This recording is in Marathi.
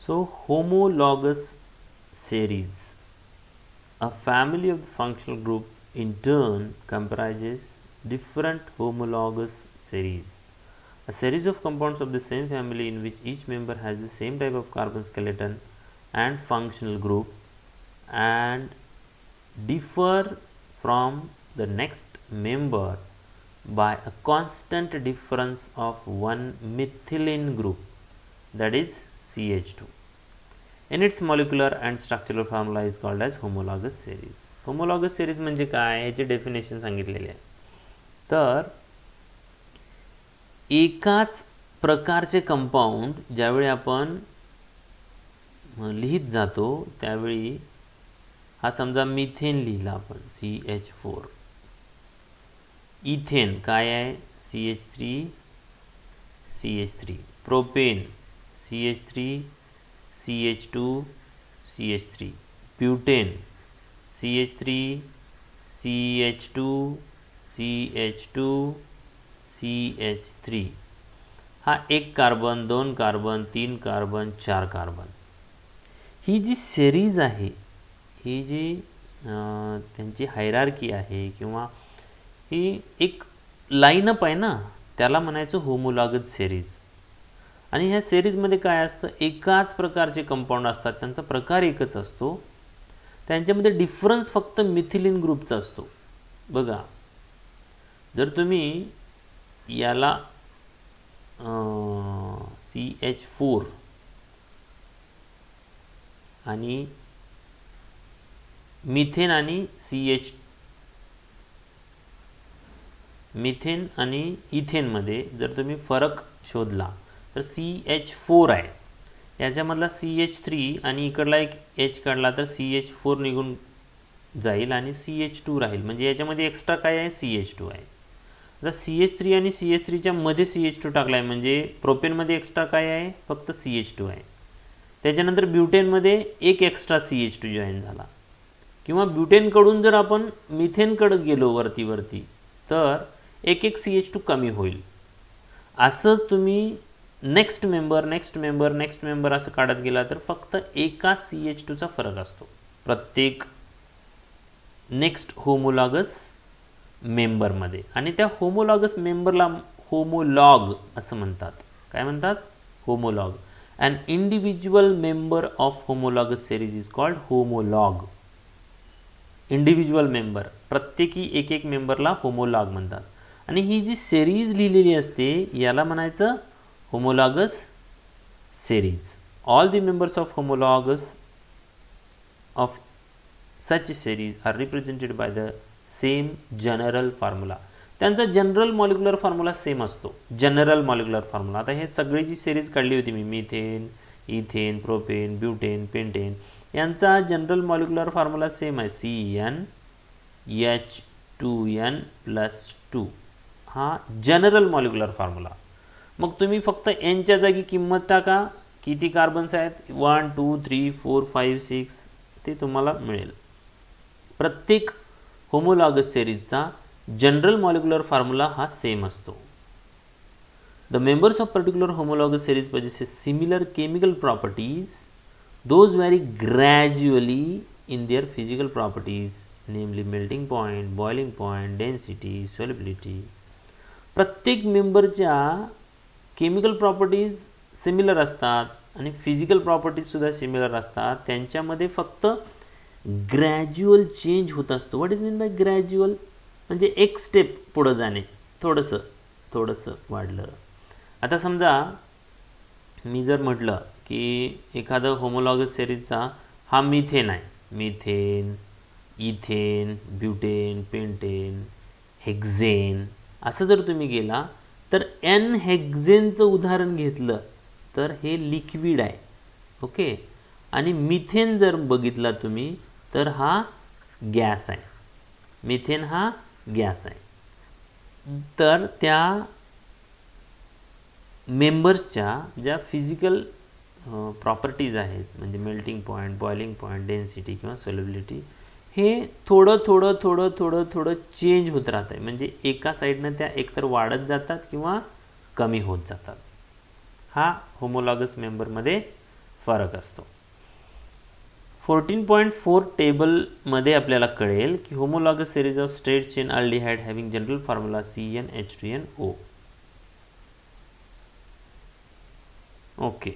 So homologous series, a family of the functional group, in turn comprises different homologous series. A series of compounds of the same family in which each member has the same type of carbon skeleton and functional group and differ from the next member by a constant difference of one methylene group, that is CH2. In its molecular and structural formula is called as homologous series. homologous series म्हणजे काय, याचे डेफिनेशन सांगितलेले आहे. तर एकाच प्रकारचे कंपाऊंड ज्यावेळी आपण लिहित जातो त्यावेळी हा समजा मिथेन लिहिला आपण CH4, इथेन काय आहे CH3 CH3, propane CH3 CH2 CH3, butane CH3 CH2 CH2 CH3. हा एक कार्बन, दोन कार्बन, तीन कार्बन, चार कार्बन. ही जी सेरीज आहे, ही जी त्यांची हायरार्की आहे किंवा ही एक लाईनअप आहे ना, त्याला म्हणायचं होमोलॉगस सेरीज. आणि ह्या सेरीजमध्ये काय असतं, एकाच प्रकारचे कंपाऊंड असतात, त्यांचा प्रकार एकच असतो, त्यांच्यामध्ये डिफरन्स फक्त मिथिलीन ग्रुपचा असतो. बघा, जर तुम्ही याला CH4 आणि मिथेन आणि मिथेन आणि इथेनमध्ये जर तुम्ही फरक शोधला तर CH4 आहे, याच्यामधला CH3 आणि इकडला एक H काढला तर CH4 निघून जाईल आणि CH2 राहील. म्हणजे याच्यामध्ये एक्स्ट्रा काय आहे, CH2 आहे. आता CH3 आणि CH3च्या मध्ये CH2 टाकला आहे, म्हणजे प्रोपेनमध्ये एक्स्ट्रा काय आहे, फक्त CH2 आहे. त्याच्यानंतर ब्युटेनमध्ये एक एक्स्ट्रा CH2 जॉईन झाला. किंवा ब्युटेनकडून जर आपण मिथेनकडे गेलो वरती तर एक CH2 कमी होईल. असंच तुम्ही नेक्स्ट मेंबर असं काढत गेला तर फक्त एका CH2चा फरक असतो प्रत्येक नेक्स्ट होमोलॉगस मेंबरमध्ये. आणि त्या होमोलॉगस मेंबरला होमोलॉग असं म्हणतात. काय म्हणतात, homologue. An individual member of homologous series is called homolog. Individual member, प्रत्येकी एक मेंबरला होमोलॉग म्हणतात. आणि ही जी सेरीज लिहिलेली असते याला म्हणायचं homologous series. All the members of homologous of such series are represented by the same general formula. त्यांचा जनरल मॉलिक्युलर फॉर्म्युला सेम असतो, जनरल मॉलिक्युलर फॉर्म्युला. आता हे सगळी जी सिरीज काढली होती मी, methane, ethane, propane, butane, pentane, यांचा जनरल मॉलिक्युलर फॉर्म्युला सेम आहे, CnH2n+2. हा जनरल मॉलिक्युलर फॉर्म्युला. मग तुम्ही फक्त एनच्या जागी किंमत टाका, किती कार्बन्स आहेत, 1 2 3 4 5 6 ते तुम्हाला मिळेल. प्रत्येक होमोलॉगस सेरीजचा जनरल मॉलिक्युलर फॉर्म्युला हा सेम असतो. The members of particular homologous series possess similar chemical properties. Those vary gradually in their physical properties, namely melting point, boiling point, density, solubility. प्रत्येक मेंबरच्या केमिकल प्रॉपर्टीज सिमिलर असतात आणि फिजिकल प्रॉपर्टीजसुद्धा सिमिलर असतात. त्यांच्यामध्ये फक्त ग्रॅज्युअल चेंज होत असतो. What is mean by gradual, म्हणजे एक स्टेप पुढं जाणे, थोडंसं वाढलं. आता समजा मी जर म्हटलं की एखादं होमोलॉगस सेरीजचा हा मिथेन आहे, मिथेन, इथेन, ब्युटेन, पेंटेन, हेक्झेन, असं जर तुम्ही गेला तर N हेक्झेनचं उदाहरण घेतलं तर हे लिक्विड आहे, ओके. आणि मिथेन जर बघितला तुम्ही तर हा गॅस आहे, मिथेन हा गॅस आहे. तर त्या मेंबर्सच्या ज्या फिजिकल प्रॉपर्टीज आहेत, म्हणजे melting point, boiling point, density किंवा सोल्युबिलिटी, हे थोडं चेंज होत राहत आहे. म्हणजे एका साईडनं त्या एकतर वाढत जातात किंवा कमी होत जातात. हा होमोलॉगस मेंबरमध्ये फरक असतो. 14.4 टेबलमध्ये आपल्याला कळेल की homologous series of straight chain aldehyde having general formula CnH2nO. Okay.